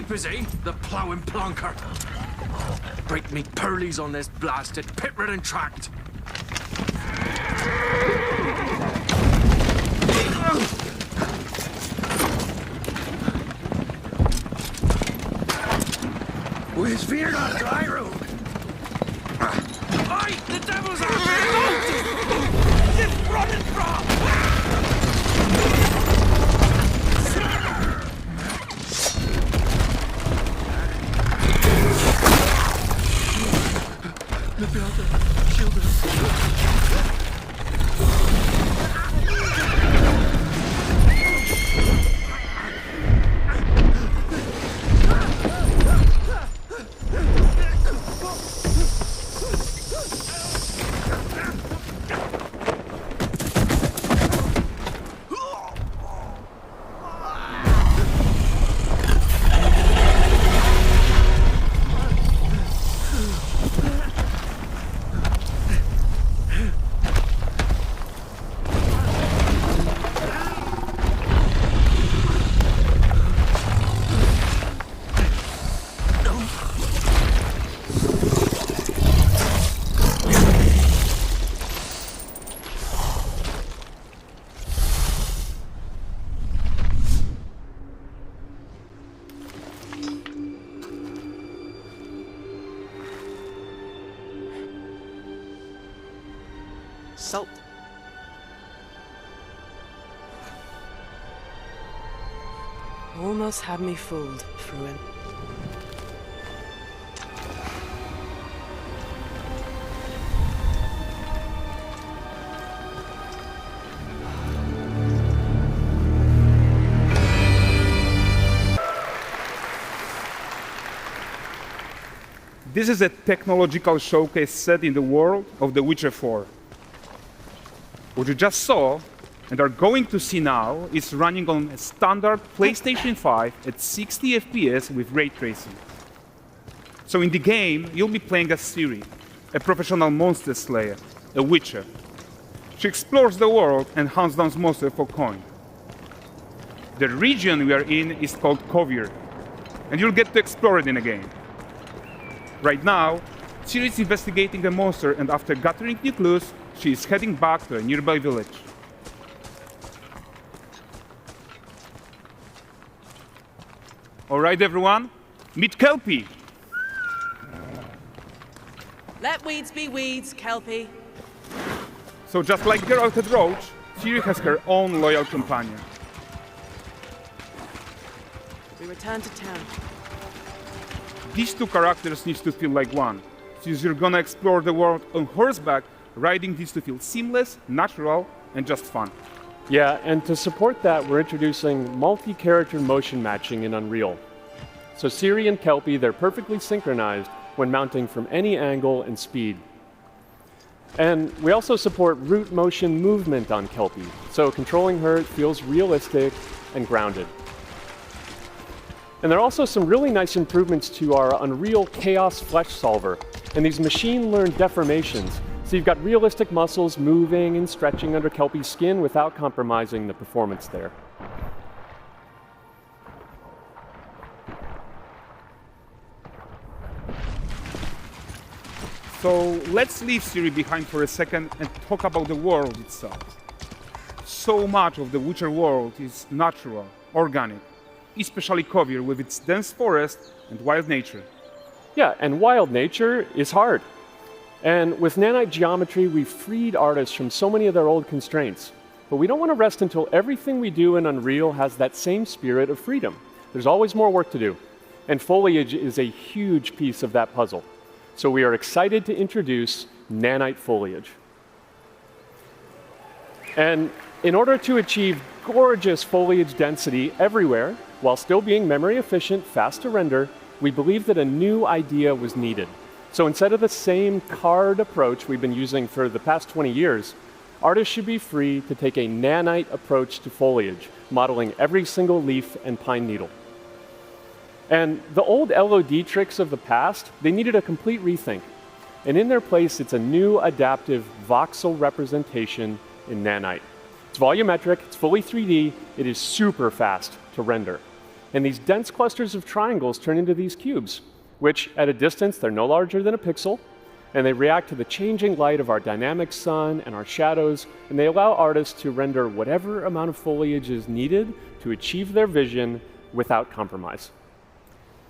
type is he? The ploughing plonker. Break me pearlies on this blasted pit-ridden tract. Where's Veer on dry road? Aye, the devil's out there! This running from! Look out there, shield us. Salt. Almost had me fooled, Fruin. This is a technological showcase set in the world of The Witcher 4. What you just saw, and are going to see now, is running on a standard PlayStation 5 at 60 FPS with ray tracing. So in the game, you'll be playing as Ciri, a professional monster slayer, a witcher. She explores the world and hunts down monsters for coin. The region we are in is called Kovir, and you'll get to explore it in the game. Right now, Ciri is investigating a monster, and after gathering new clues, she is heading back to a nearby village. All right, everyone, meet Kelpie. Let weeds be weeds, Kelpie. So just like Geralt had Roach, Ciri has her own loyal companion. We return to town. These two characters need to feel like one. Since you're gonna explore the world on horseback, riding needs to feel seamless, natural, and just fun. Yeah, and to support that, we're introducing multi-character motion matching in Unreal. So Ciri and Kelpie, they're perfectly synchronized when mounting from any angle and speed. And we also support root motion movement on Kelpie, so controlling her feels realistic and grounded. And there are also some really nice improvements to our Unreal Chaos Flesh Solver and these machine-learned deformations. So you've got realistic muscles moving and stretching under Kelpie's skin without compromising the performance there. So let's leave Ciri behind for a second and talk about the world itself. So much of the Witcher world is natural, organic, especially Kovir with its dense forest and wild nature. Yeah, and wild nature is hard. And with nanite geometry, we've freed artists from so many of their old constraints. But we don't want to rest until everything we do in Unreal has that same spirit of freedom. There's always more work to do. And foliage is a huge piece of that puzzle. So we are excited to introduce nanite foliage. And in order to achieve gorgeous foliage density everywhere, while still being memory efficient, fast to render, we believe that a new idea was needed. So instead of the same card approach we've been using for the past 20 years, artists should be free to take a nanite approach to foliage, modeling every single leaf and pine needle. And the old LOD tricks of the past, they needed a complete rethink. And in their place, it's a new adaptive voxel representation in nanite. It's volumetric, it's fully 3D, it is super fast to render. And these dense clusters of triangles turn into these cubes, which at a distance, they're no larger than a pixel, and they react to the changing light of our dynamic sun and our shadows, and they allow artists to render whatever amount of foliage is needed to achieve their vision without compromise.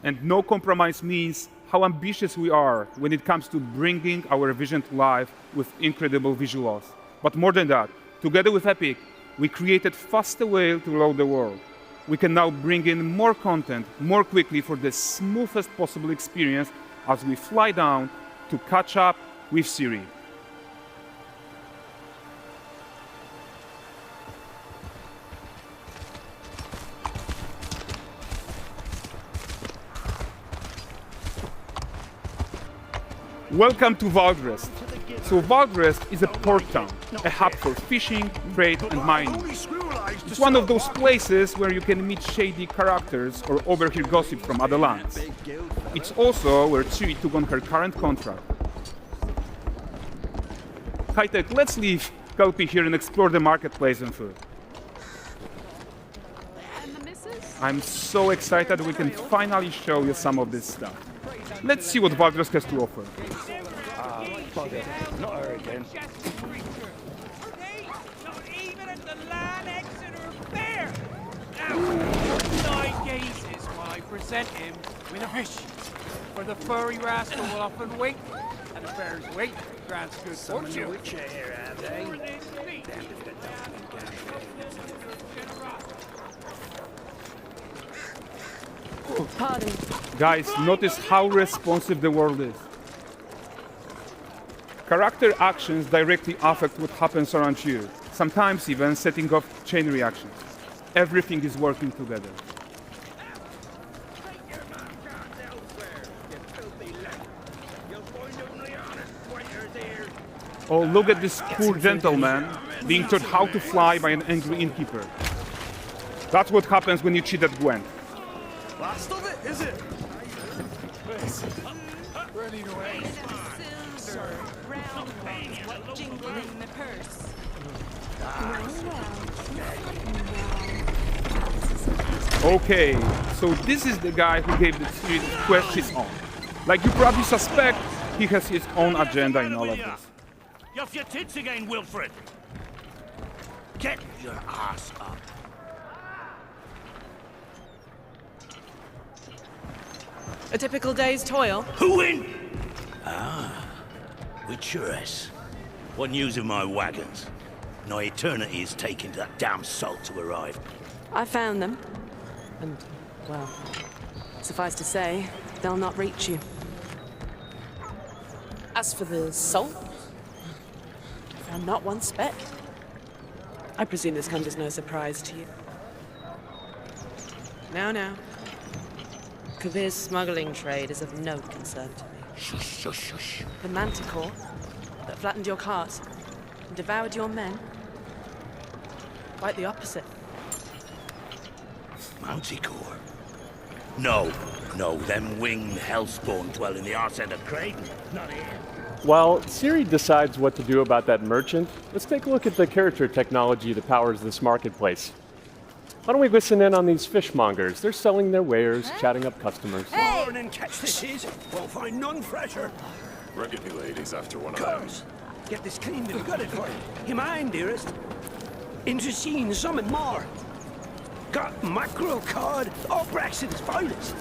And no compromise means how ambitious we are when it comes to bringing our vision to life with incredible visuals. But more than that, together with Epic, we created faster way to load the world. We can now bring in more content more quickly for the smoothest possible experience as we fly down to catch up with Siri. Welcome to Valdrest. So Valdrest is a port town, a hub for fishing, trade and mining. It's one of those places where you can meet shady characters or overhear gossip from other lands. It's also where Ciri took on her current contract. High-tech, let's leave Kelpie here and explore the marketplace and food. I'm so excited we can finally show you some of this stuff. Let's see what Valdrest has to offer. Not her again. Not even at the Land Exeter Fair! Now, 9 gazes while I present him with a fish. For the furry rascal will often wink, and the fair's weight grants good fortune. Pardon. Guys, notice how responsive the world is. Character actions directly affect what happens around you, sometimes even setting off chain reactions. Everything is working together. Oh, look at this poor gentleman being taught how to fly by an angry innkeeper. That's what happens when you cheat at Gwent. Last of it, is it? Jingling the purse. Okay, so this is the guy who gave the Ciri quest his own. Like you probably suspect, he has his own agenda in all of this. You off your tits again, Wilfred. Get your ass up. A typical day's toil. Who in? With Churess. What news of my wagons? No eternity is taking that damn salt to arrive. I found them. And, well, suffice to say, they'll not reach you. As for the salt, I found not one speck. I presume this comes as no surprise to you. Now. Kavir's smuggling trade is of no concern to me. Shush, shush, shush. The manticore that flattened your cart and devoured your men? Quite the opposite. Manticore? No, them winged hellspawn dwell in the arse end of Creighton, not here. While Ciri decides what to do about that merchant, let's take a look at the character technology that powers this marketplace. Why don't we listen in on these fishmongers? They're selling their wares, chatting up customers. Morning, catch this is. Won't find none fresher. Reckon you ladies after one of Comes. Get this cleaned and gutted for you. You mind, dearest? Into seeing some and more. Got mackerel cod, all Brexit's finest.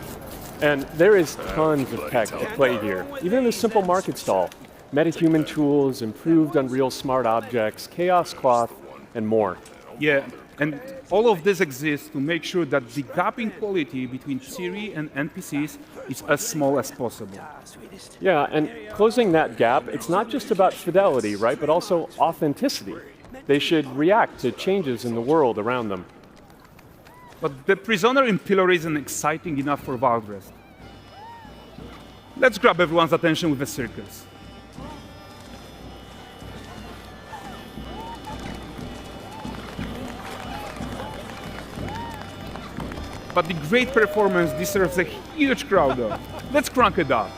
And there is tons of tech at play here, even in this simple market stall. Metahuman tools, improved Unreal smart objects, chaos cloth, and more. Yeah, and all of this exists to make sure that the gap in quality between Ciri and NPCs is as small as possible. Yeah, and closing that gap, it's not just about fidelity, right, but also authenticity. They should react to changes in the world around them. But the prisoner in pillory isn't exciting enough for Valdrest. Let's grab everyone's attention with a circus. But the great performance deserves a huge crowd though. Let's crank it up.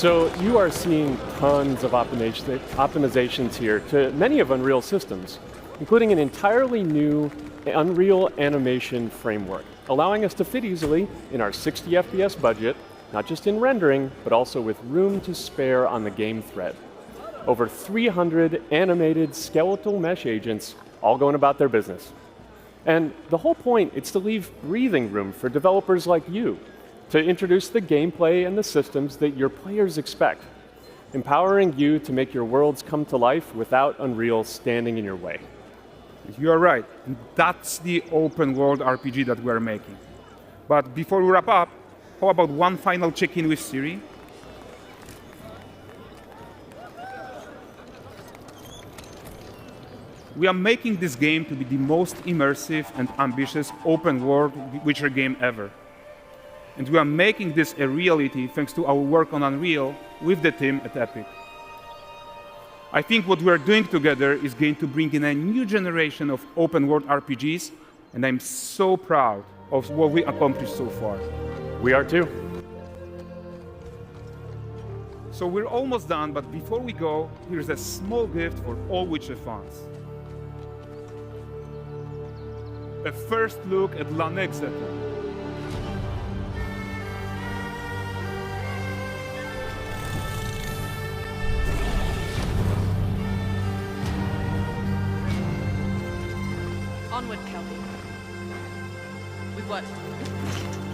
So you are seeing tons of optimizations here to many of Unreal systems, including an entirely new Unreal animation framework, allowing us to fit easily in our 60 FPS budget, not just in rendering, but also with room to spare on the game thread. Over 300 animated skeletal mesh agents all going about their business. And the whole point is to leave breathing room for developers like you to introduce the gameplay and the systems that your players expect, empowering you to make your worlds come to life without Unreal standing in your way. You are right. And that's the open world RPG that we are making. But before we wrap up, how about one final check-in with Siri? We are making this game to be the most immersive and ambitious open world Witcher game ever. And we are making this a reality thanks to our work on Unreal with the team at Epic. I think what we are doing together is going to bring in a new generation of open world RPGs, and I'm so proud of what we accomplished so far. We are too. So we're almost done, but before we go, here's a small gift for all Witcher fans. A first look at Lanexeter. Onward, Kelby. We've worked.